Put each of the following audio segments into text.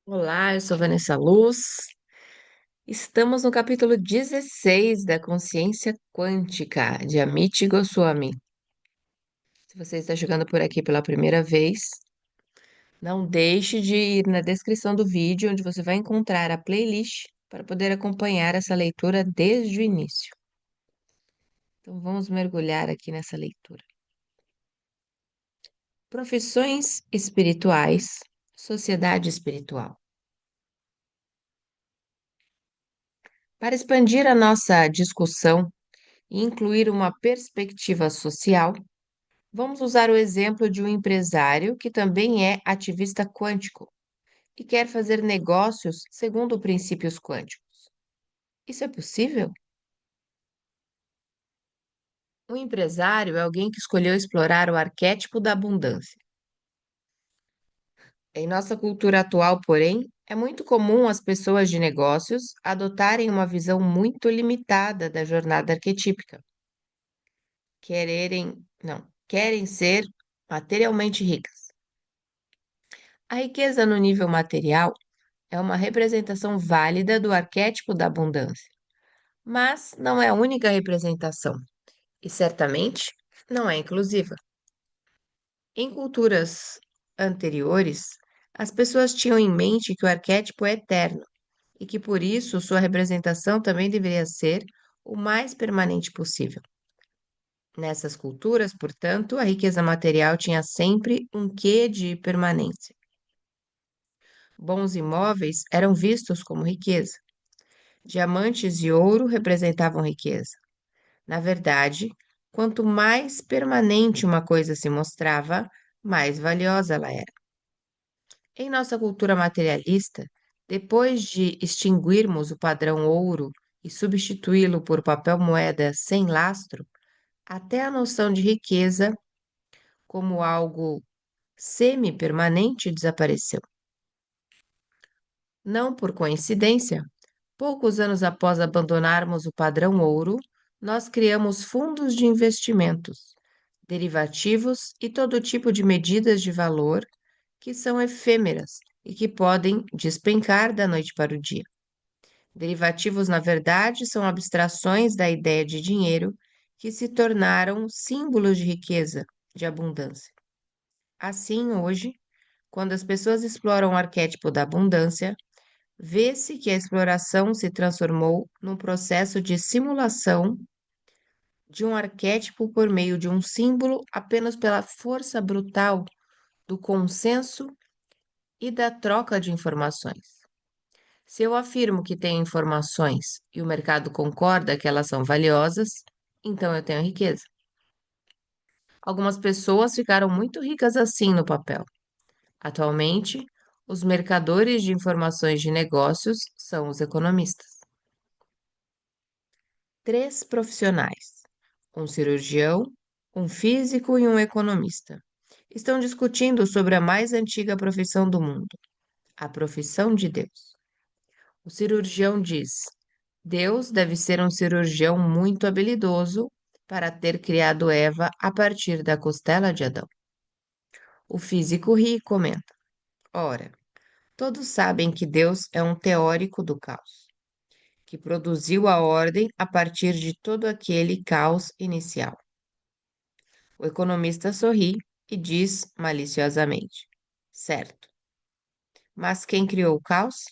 Olá, eu sou Vanessa Luz. Estamos no capítulo 16 da Consciência Quântica, de Amit Goswami. Se você está chegando por aqui pela primeira vez, não deixe de ir na descrição do vídeo, onde você vai encontrar a playlist para poder acompanhar essa leitura desde o início. Então, vamos mergulhar aqui nessa leitura. Profissões espirituais, sociedade espiritual. Para expandir a nossa discussão e incluir uma perspectiva social, vamos usar o exemplo de um empresário que também é ativista quântico e quer fazer negócios segundo princípios quânticos. Isso é possível? Um empresário é alguém que escolheu explorar o arquétipo da abundância. Em nossa cultura atual, porém, é muito comum as pessoas de negócios adotarem uma visão muito limitada da jornada arquetípica. Querem ser materialmente ricas. A riqueza no nível material é uma representação válida do arquétipo da abundância, mas não é a única representação e certamente não é inclusiva. Em culturas anteriores, as pessoas tinham em mente que o arquétipo é eterno e que por isso sua representação também deveria ser o mais permanente possível. Nessas culturas, portanto, a riqueza material tinha sempre um quê de permanência. Bons imóveis eram vistos como riqueza. Diamantes e ouro representavam riqueza. Na verdade, quanto mais permanente uma coisa se mostrava, mais valiosa ela era. Em nossa cultura materialista, depois de extinguirmos o padrão ouro e substituí-lo por papel moeda sem lastro, até a noção de riqueza como algo semi-permanente desapareceu. Não por coincidência, poucos anos após abandonarmos o padrão ouro, nós criamos fundos de investimentos, derivativos e todo tipo de medidas de valor que são efêmeras e que podem despencar da noite para o dia. Derivativos, na verdade, são abstrações da ideia de dinheiro que se tornaram símbolos de riqueza, de abundância. Assim, hoje, quando as pessoas exploram o arquétipo da abundância, vê-se que a exploração se transformou num processo de simulação de um arquétipo por meio de um símbolo apenas pela força brutal do consenso e da troca de informações. Se eu afirmo que tenho informações e o mercado concorda que elas são valiosas, então eu tenho riqueza. Algumas pessoas ficaram muito ricas assim no papel. Atualmente, os mercadores de informações de negócios são os economistas. Três profissionais, um cirurgião, um físico e um economista, estão discutindo sobre a mais antiga profissão do mundo, a profissão de Deus. O cirurgião diz: Deus deve ser um cirurgião muito habilidoso para ter criado Eva a partir da costela de Adão. O físico ri e comenta: Ora, todos sabem que Deus é um teórico do caos, que produziu a ordem a partir de todo aquele caos inicial. O economista sorri e diz maliciosamente: Certo. Mas quem criou o caos?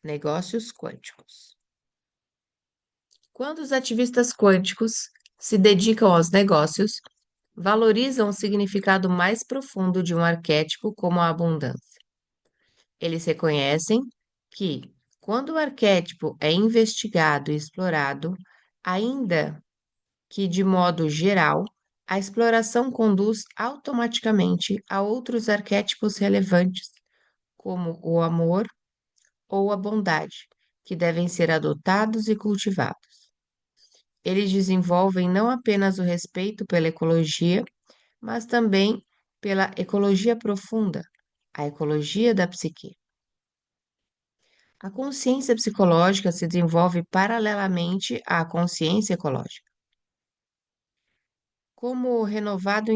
Negócios quânticos. Quando os ativistas quânticos se dedicam aos negócios, valorizam o significado mais profundo de um arquétipo como a abundância. Eles reconhecem que, quando o arquétipo é investigado e explorado, ainda que de modo geral, a exploração conduz automaticamente a outros arquétipos relevantes, como o amor ou a bondade, que devem ser adotados e cultivados. Eles desenvolvem não apenas o respeito pela ecologia, mas também pela ecologia profunda, a ecologia da psique. A consciência psicológica se desenvolve paralelamente à consciência ecológica. Como renovado,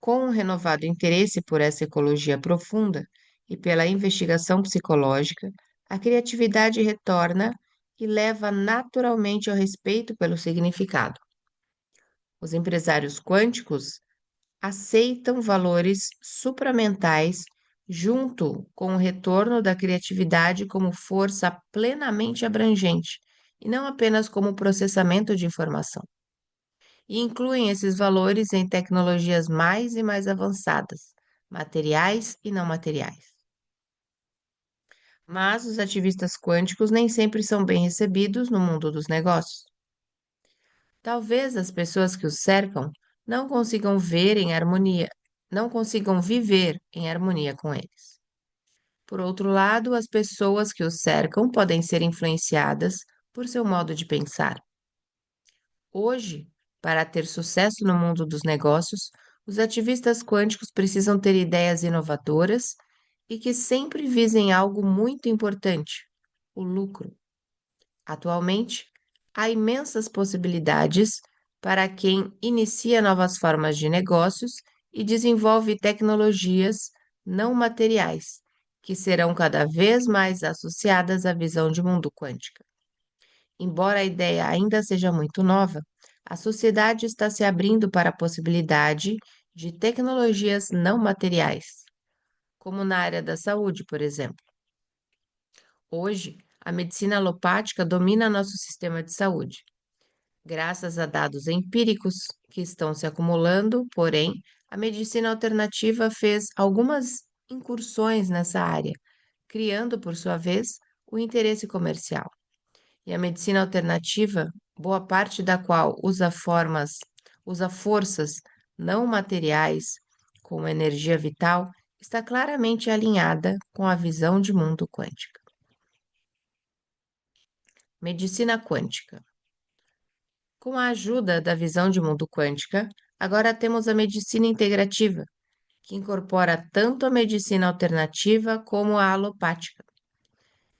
Com um renovado interesse por essa ecologia profunda e pela investigação psicológica, a criatividade retorna e leva naturalmente ao respeito pelo significado. Os empresários quânticos aceitam valores supramentais junto com o retorno da criatividade como força plenamente abrangente e não apenas como processamento de informação. E incluem esses valores em tecnologias mais e mais avançadas, materiais e não materiais. Mas os ativistas quânticos nem sempre são bem recebidos no mundo dos negócios. Talvez as pessoas que os cercam não consigam ver em harmonia, não consigam viver em harmonia com eles. Por outro lado, as pessoas que os cercam podem ser influenciadas por seu modo de pensar. Hoje, para ter sucesso no mundo dos negócios, os ativistas quânticos precisam ter ideias inovadoras e que sempre visem algo muito importante: o lucro. Atualmente, há imensas possibilidades para quem inicia novas formas de negócios e desenvolve tecnologias não materiais, que serão cada vez mais associadas à visão de mundo quântica. Embora a ideia ainda seja muito nova, a sociedade está se abrindo para a possibilidade de tecnologias não materiais, como na área da saúde, por exemplo. Hoje, a medicina alopática domina nosso sistema de saúde, graças a dados empíricos que estão se acumulando, porém, a medicina alternativa fez algumas incursões nessa área, criando, por sua vez, o interesse comercial. E a medicina alternativa, boa parte da qual usa forças não materiais, como energia vital, está claramente alinhada com a visão de mundo quântica. Medicina quântica. Com a ajuda da visão de mundo quântica, agora temos a medicina integrativa, que incorpora tanto a medicina alternativa como a alopática.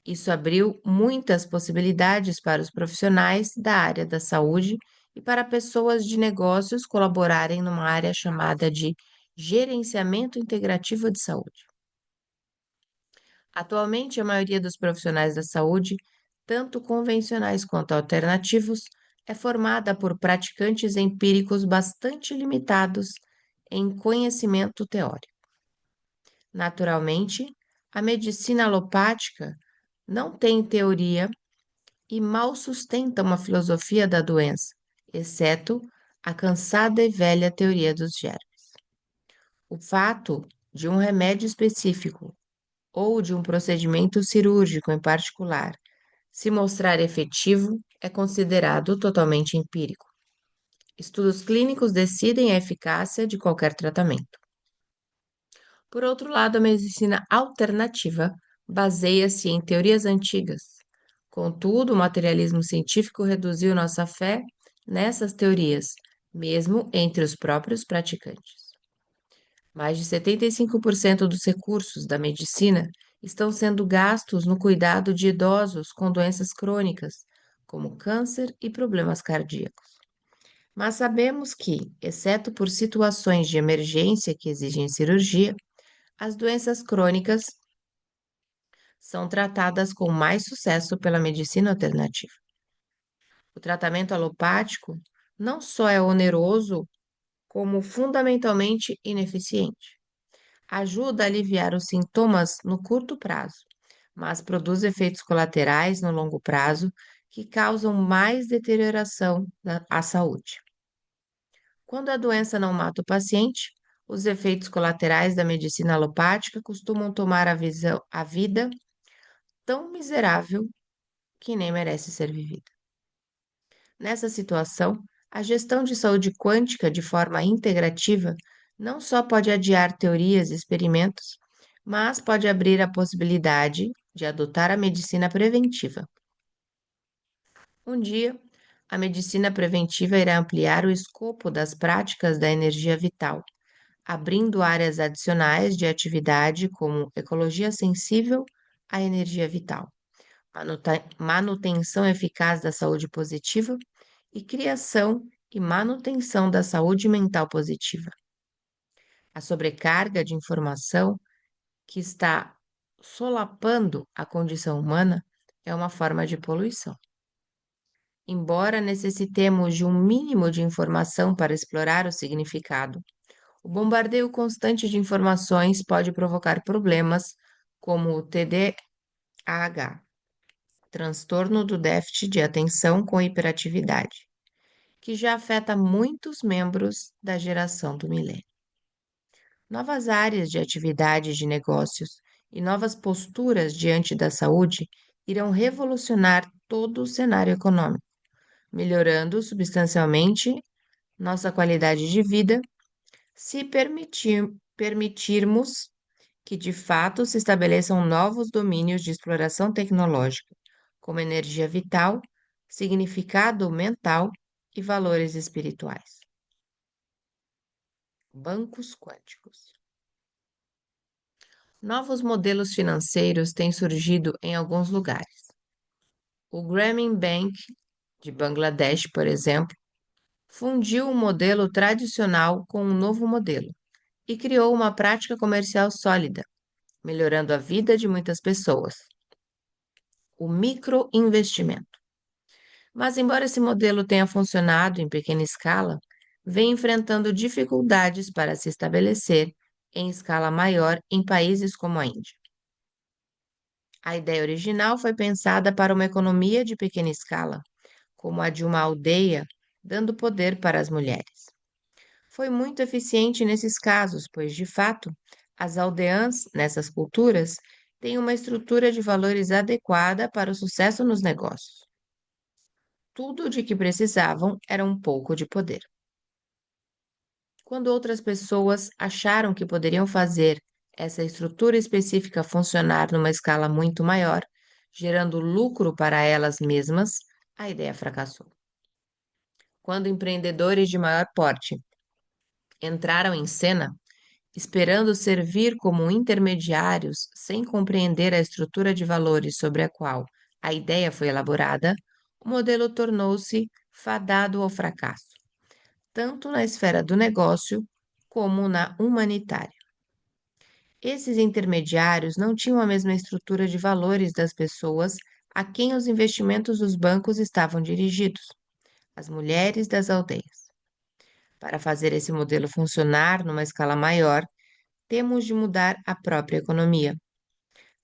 Isso abriu muitas possibilidades para os profissionais da área da saúde e para pessoas de negócios colaborarem numa área chamada de gerenciamento integrativo de saúde. Atualmente, a maioria dos profissionais da saúde, tanto convencionais quanto alternativos, é formada por praticantes empíricos bastante limitados em conhecimento teórico. Naturalmente, a medicina alopática não tem teoria e mal sustenta uma filosofia da doença, exceto a cansada e velha teoria dos germes. O fato de um remédio específico ou de um procedimento cirúrgico em particular se mostrar efetivo é considerado totalmente empírico. Estudos clínicos decidem a eficácia de qualquer tratamento. Por outro lado, a medicina alternativa baseia-se em teorias antigas. Contudo, o materialismo científico reduziu nossa fé nessas teorias, mesmo entre os próprios praticantes. Mais de 75% dos recursos da medicina estão sendo gastos no cuidado de idosos com doenças crônicas, como câncer e problemas cardíacos. Mas sabemos que, exceto por situações de emergência que exigem cirurgia, as doenças crônicas são tratadas com mais sucesso pela medicina alternativa. O tratamento alopático não só é oneroso, como fundamentalmente ineficiente. Ajuda a aliviar os sintomas no curto prazo, mas produz efeitos colaterais no longo prazo que causam mais deterioração à saúde. Quando a doença não mata o paciente, os efeitos colaterais da medicina alopática costumam tomar a vida tão miserável que nem merece ser vivida. Nessa situação, a gestão de saúde quântica de forma integrativa não só pode adiar teorias e experimentos, mas pode abrir a possibilidade de adotar a medicina preventiva. Um dia, a medicina preventiva irá ampliar o escopo das práticas da energia vital, abrindo áreas adicionais de atividade como ecologia sensível à energia vital, manutenção eficaz da saúde positiva e criação e manutenção da saúde mental positiva. A sobrecarga de informação que está solapando a condição humana é uma forma de poluição. Embora necessitemos de um mínimo de informação para explorar o significado, o bombardeio constante de informações pode provocar problemas como o TDAH, transtorno do déficit de atenção com hiperatividade, que já afeta muitos membros da geração do milênio. Novas áreas de atividade de negócios e novas posturas diante da saúde irão revolucionar todo o cenário econômico, melhorando substancialmente nossa qualidade de vida, se permitirmos que de fato se estabeleçam novos domínios de exploração tecnológica, como energia vital, significado mental e valores espirituais. Bancos quânticos. Novos modelos financeiros têm surgido em alguns lugares. O Grameen Bank, de Bangladesh, por exemplo, fundiu um modelo tradicional com um novo modelo e criou uma prática comercial sólida, melhorando a vida de muitas pessoas. O microinvestimento. Mas, embora esse modelo tenha funcionado em pequena escala, vem enfrentando dificuldades para se estabelecer em escala maior em países como a Índia. A ideia original foi pensada para uma economia de pequena escala, como a de uma aldeia, dando poder para as mulheres. Foi muito eficiente nesses casos, pois, de fato, as aldeãs, nessas culturas, têm uma estrutura de valores adequada para o sucesso nos negócios. Tudo de que precisavam era um pouco de poder. Quando outras pessoas acharam que poderiam fazer essa estrutura específica funcionar numa escala muito maior, gerando lucro para elas mesmas, a ideia fracassou. Quando empreendedores de maior porte entraram em cena, esperando servir como intermediários sem compreender a estrutura de valores sobre a qual a ideia foi elaborada, o modelo tornou-se fadado ao fracasso, tanto na esfera do negócio como na humanitária. Esses intermediários não tinham a mesma estrutura de valores das pessoas a quem os investimentos dos bancos estavam dirigidos, as mulheres das aldeias. Para fazer esse modelo funcionar numa escala maior, temos de mudar a própria economia.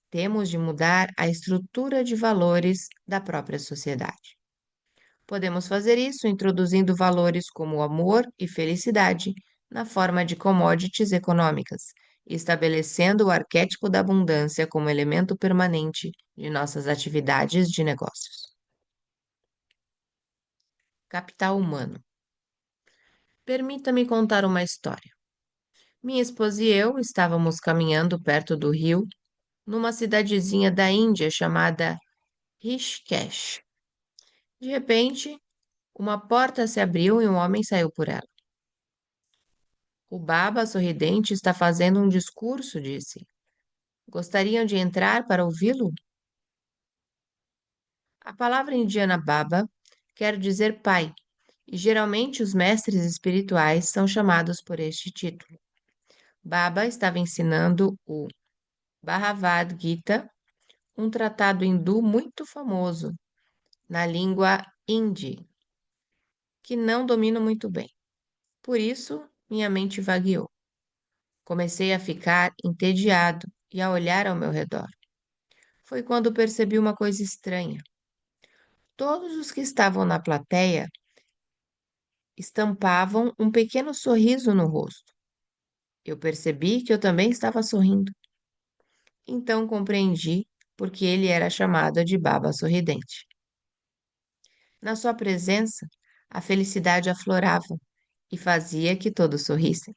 Temos de mudar a estrutura de valores da própria sociedade. Podemos fazer isso introduzindo valores como amor e felicidade na forma de commodities econômicas, e estabelecendo o arquétipo da abundância como elemento permanente de nossas atividades de negócios. Capital humano. Permita-me contar uma história. Minha esposa e eu estávamos caminhando perto do rio, numa cidadezinha da Índia chamada Rishikesh. De repente, uma porta se abriu e um homem saiu por ela. O Baba sorridente está fazendo um discurso, disse. Gostariam de entrar para ouvi-lo? A palavra indiana Baba quer dizer pai, e geralmente os mestres espirituais são chamados por este título. Baba estava ensinando o Bhagavad Gita, um tratado hindu muito famoso na língua hindi, que não domino muito bem. Por isso, minha mente vagueou. Comecei a ficar entediado e a olhar ao meu redor. Foi quando percebi uma coisa estranha. Todos os que estavam na plateia estampavam um pequeno sorriso no rosto. Eu percebi que eu também estava sorrindo. Então compreendi porque ele era chamado de Baba Sorridente. Na sua presença, a felicidade aflorava e fazia que todos sorrissem.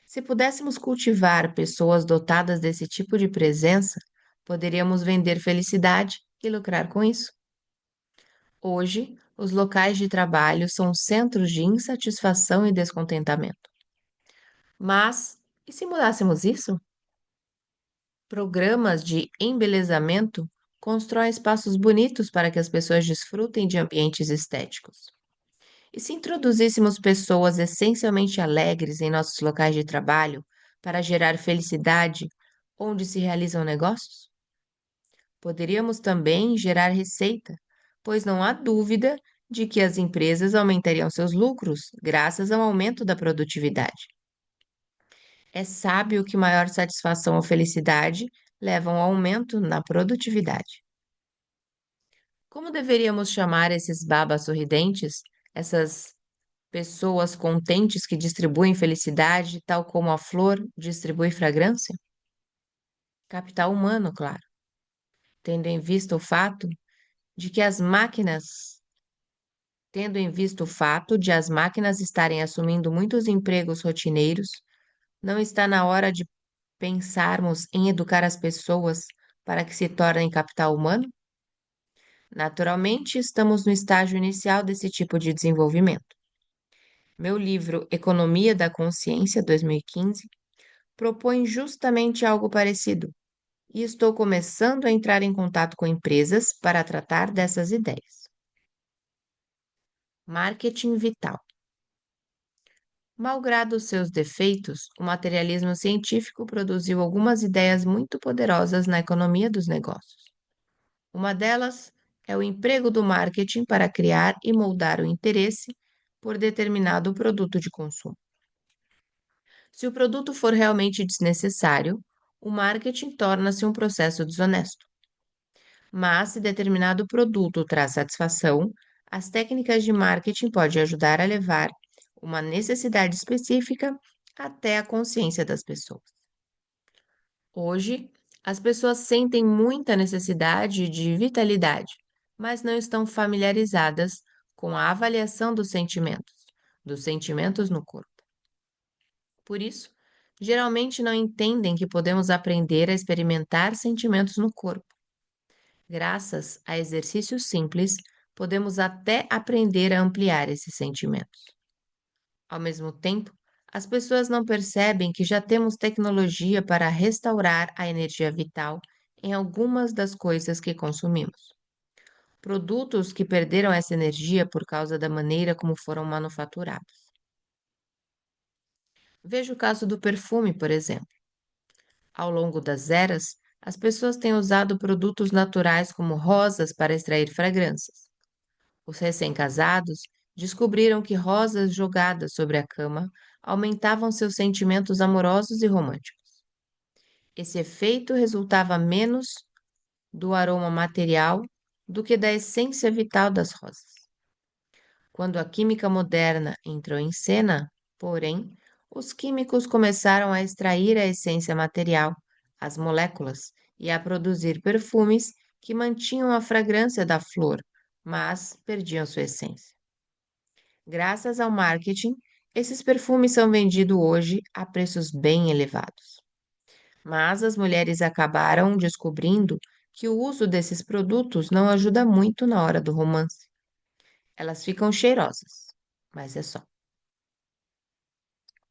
Se pudéssemos cultivar pessoas dotadas desse tipo de presença, poderíamos vender felicidade e lucrar com isso. Hoje, os locais de trabalho são centros de insatisfação e descontentamento. Mas, e se mudássemos isso? Programas de embelezamento constroem espaços bonitos para que as pessoas desfrutem de ambientes estéticos. E se introduzíssemos pessoas essencialmente alegres em nossos locais de trabalho para gerar felicidade onde se realizam negócios? Poderíamos também gerar receita, pois não há dúvida de que as empresas aumentariam seus lucros graças ao aumento da produtividade. É sábio que maior satisfação ou felicidade levam ao aumento na produtividade. Como deveríamos chamar esses babas sorridentes, essas pessoas contentes que distribuem felicidade, tal como a flor distribui fragrância? Capital humano, claro, tendo em vista o fato de que as máquinas, tendo em vista o fato de as máquinas estarem assumindo muitos empregos rotineiros, não está na hora de pensarmos em educar as pessoas para que se tornem capital humano? Naturalmente, estamos no estágio inicial desse tipo de desenvolvimento. Meu livro Economia da Consciência, 2015, propõe justamente algo parecido, e estou começando a entrar em contato com empresas para tratar dessas ideias. Marketing vital. Malgrado seus defeitos, o materialismo científico produziu algumas ideias muito poderosas na economia dos negócios. Uma delas é o emprego do marketing para criar e moldar o interesse por determinado produto de consumo. Se o produto for realmente desnecessário, o marketing torna-se um processo desonesto. Mas, se determinado produto traz satisfação, as técnicas de marketing podem ajudar a levar uma necessidade específica até a consciência das pessoas. Hoje, as pessoas sentem muita necessidade de vitalidade, mas não estão familiarizadas com a avaliação dos sentimentos no corpo. Por isso, geralmente não entendem que podemos aprender a experimentar sentimentos no corpo. Graças a exercícios simples, podemos até aprender a ampliar esses sentimentos. Ao mesmo tempo, as pessoas não percebem que já temos tecnologia para restaurar a energia vital em algumas das coisas que consumimos. Produtos que perderam essa energia por causa da maneira como foram manufaturados. Veja o caso do perfume, por exemplo. Ao longo das eras, as pessoas têm usado produtos naturais como rosas para extrair fragrâncias. Os recém-casados descobriram que rosas jogadas sobre a cama aumentavam seus sentimentos amorosos e românticos. Esse efeito resultava menos do aroma material do que da essência vital das rosas. Quando a química moderna entrou em cena, porém, os químicos começaram a extrair a essência material, as moléculas, e a produzir perfumes que mantinham a fragrância da flor, mas perdiam sua essência. Graças ao marketing, esses perfumes são vendidos hoje a preços bem elevados. Mas as mulheres acabaram descobrindo que o uso desses produtos não ajuda muito na hora do romance. Elas ficam cheirosas, mas é só.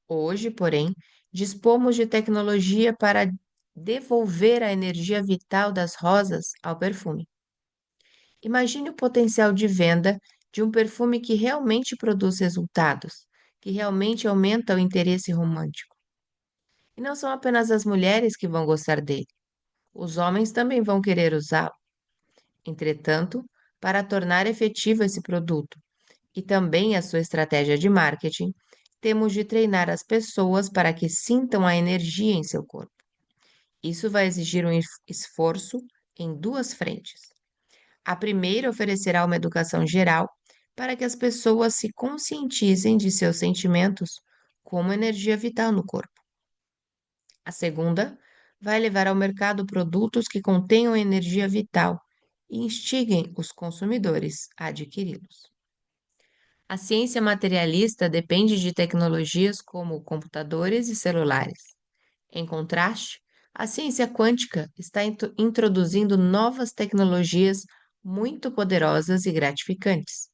Hoje, porém, dispomos de tecnologia para devolver a energia vital das rosas ao perfume. Imagine o potencial de venda de um perfume que realmente produz resultados, que realmente aumenta o interesse romântico. E não são apenas as mulheres que vão gostar dele, os homens também vão querer usá-lo. Entretanto, para tornar efetivo esse produto e também a sua estratégia de marketing, temos de treinar as pessoas para que sintam a energia em seu corpo. Isso vai exigir um esforço em duas frentes. A primeira oferecerá uma educação geral para que as pessoas se conscientizem de seus sentimentos como energia vital no corpo. A segunda vai levar ao mercado produtos que contenham energia vital e instiguem os consumidores a adquiri-los. A ciência materialista depende de tecnologias como computadores e celulares. Em contraste, a ciência quântica está introduzindo novas tecnologias muito poderosas e gratificantes.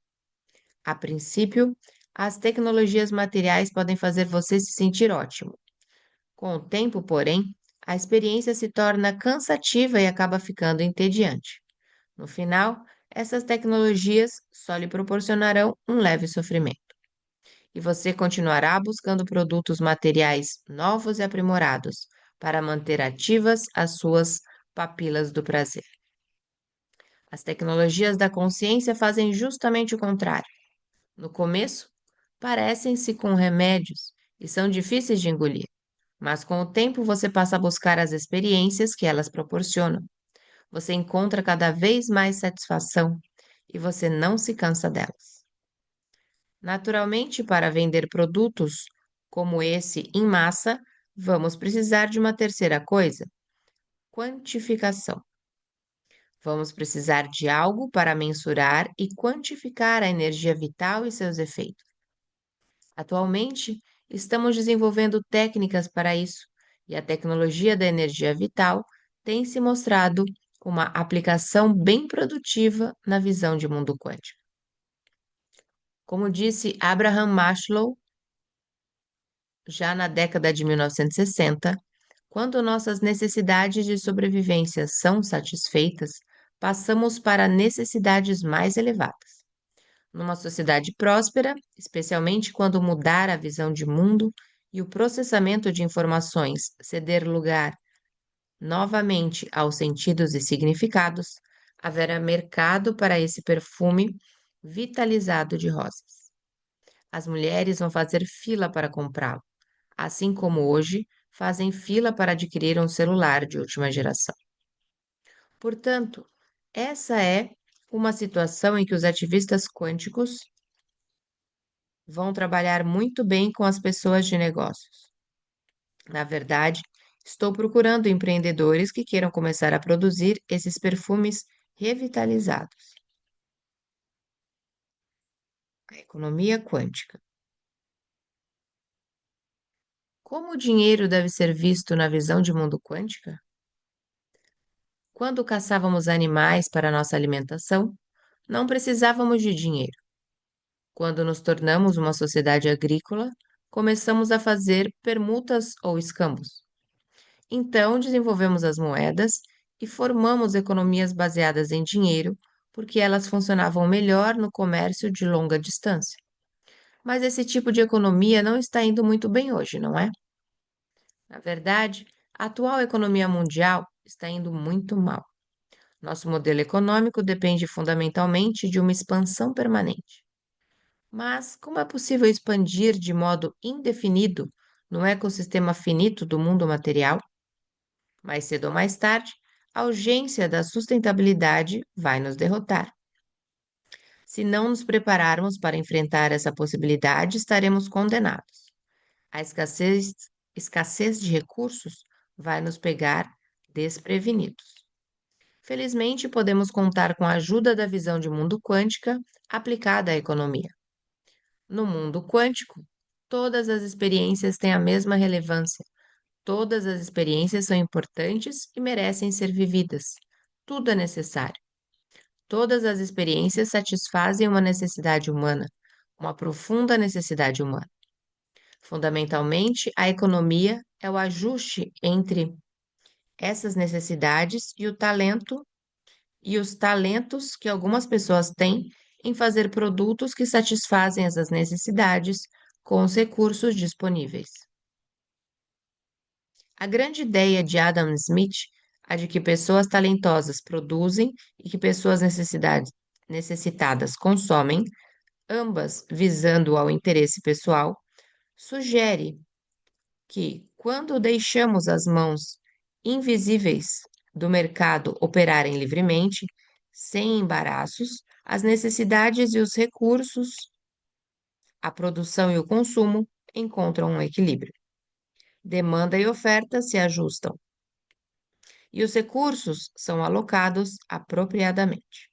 A princípio, as tecnologias materiais podem fazer você se sentir ótimo. Com o tempo, porém, a experiência se torna cansativa e acaba ficando entediante. No final, essas tecnologias só lhe proporcionarão um leve sofrimento. E você continuará buscando produtos materiais novos e aprimorados para manter ativas as suas papilas do prazer. As tecnologias da consciência fazem justamente o contrário. No começo, parecem-se com remédios e são difíceis de engolir, mas com o tempo você passa a buscar as experiências que elas proporcionam. Você encontra cada vez mais satisfação e você não se cansa delas. Naturalmente, para vender produtos como esse em massa, vamos precisar de uma terceira coisa: quantificação. Vamos precisar de algo para mensurar e quantificar a energia vital e seus efeitos. Atualmente, estamos desenvolvendo técnicas para isso, e a tecnologia da energia vital tem se mostrado uma aplicação bem produtiva na visão de mundo quântico. Como disse Abraham Maslow, já na década de 1960, quando nossas necessidades de sobrevivência são satisfeitas, passamos para necessidades mais elevadas. Numa sociedade próspera, especialmente quando mudar a visão de mundo e o processamento de informações ceder lugar novamente aos sentidos e significados, haverá mercado para esse perfume vitalizado de rosas. As mulheres vão fazer fila para comprá-lo, assim como hoje fazem fila para adquirir um celular de última geração. Portanto, essa é uma situação em que os ativistas quânticos vão trabalhar muito bem com as pessoas de negócios. Na verdade, estou procurando empreendedores que queiram começar a produzir esses perfumes revitalizados. A economia quântica. Como o dinheiro deve ser visto na visão de mundo quântica? Quando caçávamos animais para nossa alimentação, não precisávamos de dinheiro. Quando nos tornamos uma sociedade agrícola, começamos a fazer permutas ou escambos. Então, desenvolvemos as moedas e formamos economias baseadas em dinheiro, porque elas funcionavam melhor no comércio de longa distância. Mas esse tipo de economia não está indo muito bem hoje, não é? Na verdade, a atual economia mundial está indo muito mal. Nosso modelo econômico depende fundamentalmente de uma expansão permanente. Mas como é possível expandir de modo indefinido no ecossistema finito do mundo material? Mais cedo ou mais tarde, a urgência da sustentabilidade vai nos derrotar. Se não nos prepararmos para enfrentar essa possibilidade, estaremos condenados. A escassez de recursos vai nos pegar desprevenidos. Felizmente, podemos contar com a ajuda da visão de mundo quântica aplicada à economia. No mundo quântico, todas as experiências têm a mesma relevância. Todas as experiências são importantes e merecem ser vividas. Tudo é necessário. Todas as experiências satisfazem uma necessidade humana, uma profunda necessidade humana. Fundamentalmente, a economia é o ajuste entre essas necessidades e os talentos que algumas pessoas têm em fazer produtos que satisfazem essas necessidades com os recursos disponíveis. A grande ideia de Adam Smith, a de que pessoas talentosas produzem e que pessoas necessitadas consomem, ambas visando ao interesse pessoal, sugere que, quando deixamos as mãos invisíveis do mercado operarem livremente, sem embaraços, as necessidades e os recursos, a produção e o consumo encontram um equilíbrio. Demanda e oferta se ajustam e os recursos são alocados apropriadamente.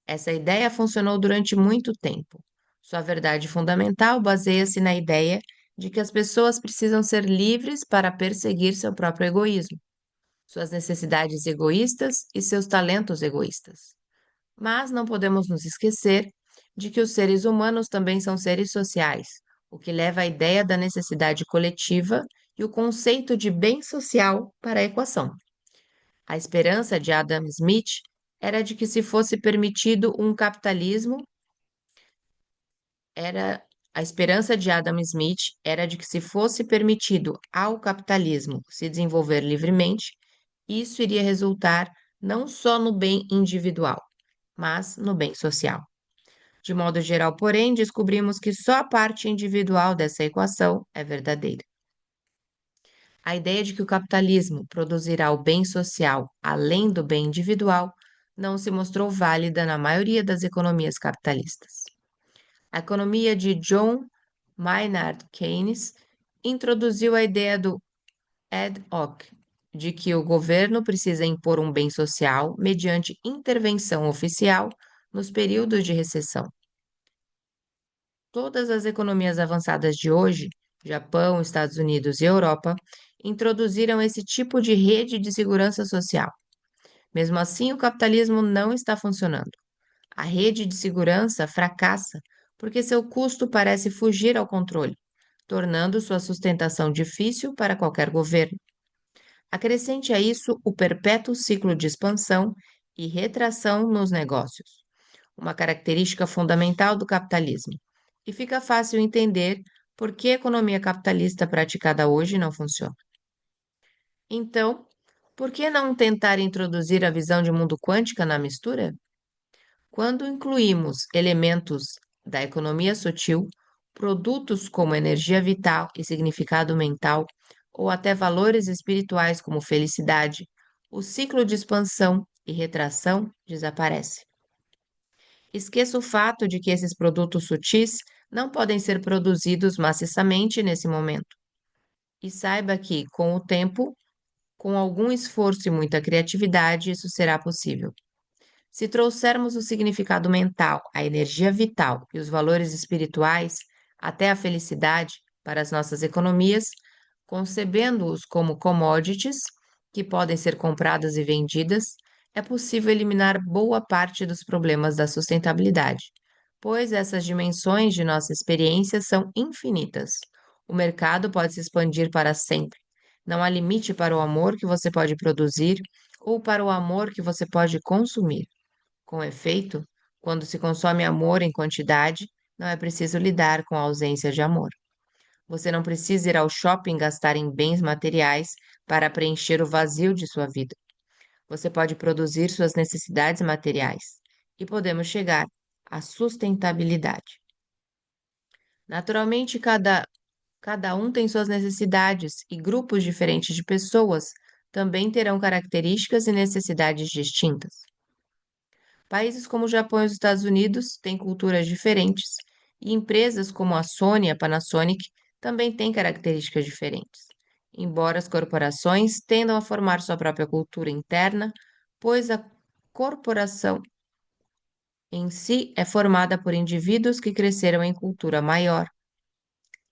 Essa ideia funcionou durante muito tempo. Sua verdade fundamental baseia-se na ideia de que as pessoas precisam ser livres para perseguir seu próprio egoísmo, suas necessidades egoístas e seus talentos egoístas. Mas não podemos nos esquecer de que os seres humanos também são seres sociais, o que leva à ideia da necessidade coletiva e o conceito de bem social para a equação. A esperança de Adam Smith era de que se fosse permitido um capitalismo, era a esperança de Adam Smith era de que se fosse permitido ao capitalismo se desenvolver livremente, isso iria resultar não só no bem individual, mas no bem social. De modo geral, porém, descobrimos que só a parte individual dessa equação é verdadeira. A ideia de que o capitalismo produzirá o bem social além do bem individual não se mostrou válida na maioria das economias capitalistas. A economia de John Maynard Keynes introduziu a ideia do ad hoc, de que o governo precisa impor um bem social mediante intervenção oficial nos períodos de recessão. Todas as economias avançadas de hoje, Japão, Estados Unidos e Europa, introduziram esse tipo de rede de segurança social. Mesmo assim, o capitalismo não está funcionando. A rede de segurança fracassa porque seu custo parece fugir ao controle, tornando sua sustentação difícil para qualquer governo. Acrescente a isso o perpétuo ciclo de expansão e retração nos negócios, uma característica fundamental do capitalismo, e fica fácil entender por que a economia capitalista praticada hoje não funciona. Então, por que não tentar introduzir a visão de mundo quântica na mistura? Quando incluímos elementos da economia sutil, produtos como energia vital e significado mental, ou até valores espirituais como felicidade, o ciclo de expansão e retração desaparece. Esqueça o fato de que esses produtos sutis não podem ser produzidos maciçamente nesse momento. E saiba que, com o tempo, com algum esforço e muita criatividade, isso será possível. Se trouxermos o significado mental, a energia vital e os valores espirituais, até a felicidade, para as nossas economias, concebendo-os como commodities que podem ser compradas e vendidas, é possível eliminar boa parte dos problemas da sustentabilidade, pois essas dimensões de nossa experiência são infinitas. O mercado pode se expandir para sempre. Não há limite para o amor que você pode produzir ou para o amor que você pode consumir. Com efeito, quando se consome amor em quantidade, não é preciso lidar com a ausência de amor. Você não precisa ir ao shopping gastar em bens materiais para preencher o vazio de sua vida. Você pode produzir suas necessidades materiais e podemos chegar à sustentabilidade. Naturalmente, cada um tem suas necessidades e grupos diferentes de pessoas também terão características e necessidades distintas. Países como o Japão e os Estados Unidos têm culturas diferentes, e empresas como a Sony e a Panasonic também têm características diferentes. Embora as corporações tendam a formar sua própria cultura interna, pois a corporação em si é formada por indivíduos que cresceram em cultura maior.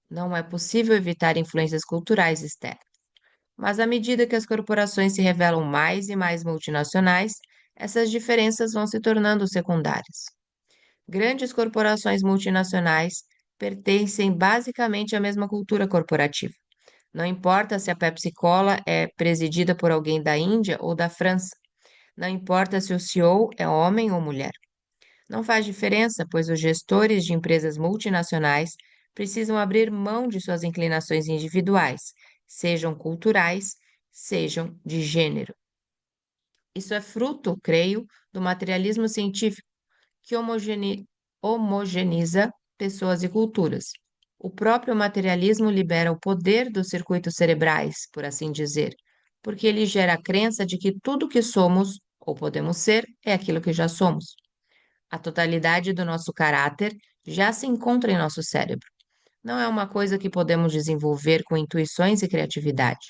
Não é possível evitar influências culturais externas. Mas à medida que as corporações se revelam mais e mais multinacionais, essas diferenças vão se tornando secundárias. Grandes corporações multinacionais pertencem basicamente à mesma cultura corporativa. Não importa se a Pepsi Cola é presidida por alguém da Índia ou da França. Não importa se o CEO é homem ou mulher. Não faz diferença, pois os gestores de empresas multinacionais precisam abrir mão de suas inclinações individuais, sejam culturais, sejam de gênero. Isso é fruto, creio, do materialismo científico que homogeneiza pessoas e culturas. O próprio materialismo libera o poder dos circuitos cerebrais, por assim dizer, porque ele gera a crença de que tudo que somos ou podemos ser é aquilo que já somos. A totalidade do nosso caráter já se encontra em nosso cérebro. Não é uma coisa que podemos desenvolver com intuições e criatividade.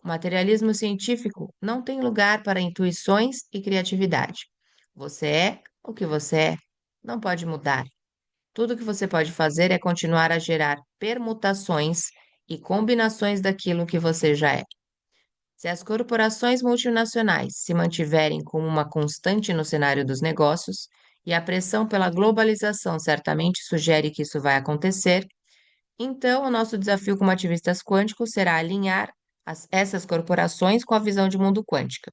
O materialismo científico não tem lugar para intuições e criatividade. Você é o que você é. Não pode mudar. Tudo que você pode fazer é continuar a gerar permutações e combinações daquilo que você já é. Se as corporações multinacionais se mantiverem como uma constante no cenário dos negócios, e a pressão pela globalização certamente sugere que isso vai acontecer, então o nosso desafio como ativistas quânticos será alinhar essas corporações com a visão de mundo quântica.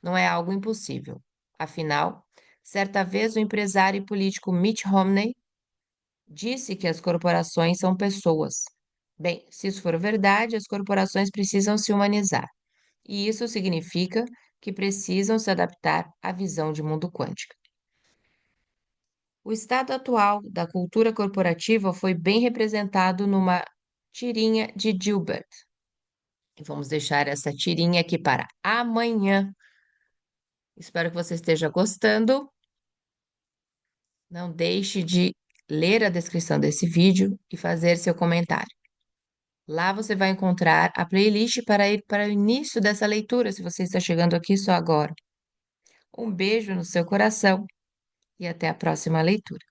Não é algo impossível. Afinal, certa vez o empresário e político Mitt Romney disse que as corporações são pessoas. Bem, se isso for verdade, as corporações precisam se humanizar. E isso significa que precisam se adaptar à visão de mundo quântica. O estado atual da cultura corporativa foi bem representado numa tirinha de Gilbert. E vamos deixar essa tirinha aqui para amanhã. Espero que você esteja gostando. Não deixe de ler a descrição desse vídeo e fazer seu comentário. Lá você vai encontrar a playlist para ir para o início dessa leitura, se você está chegando aqui só agora. Um beijo no seu coração e até a próxima leitura.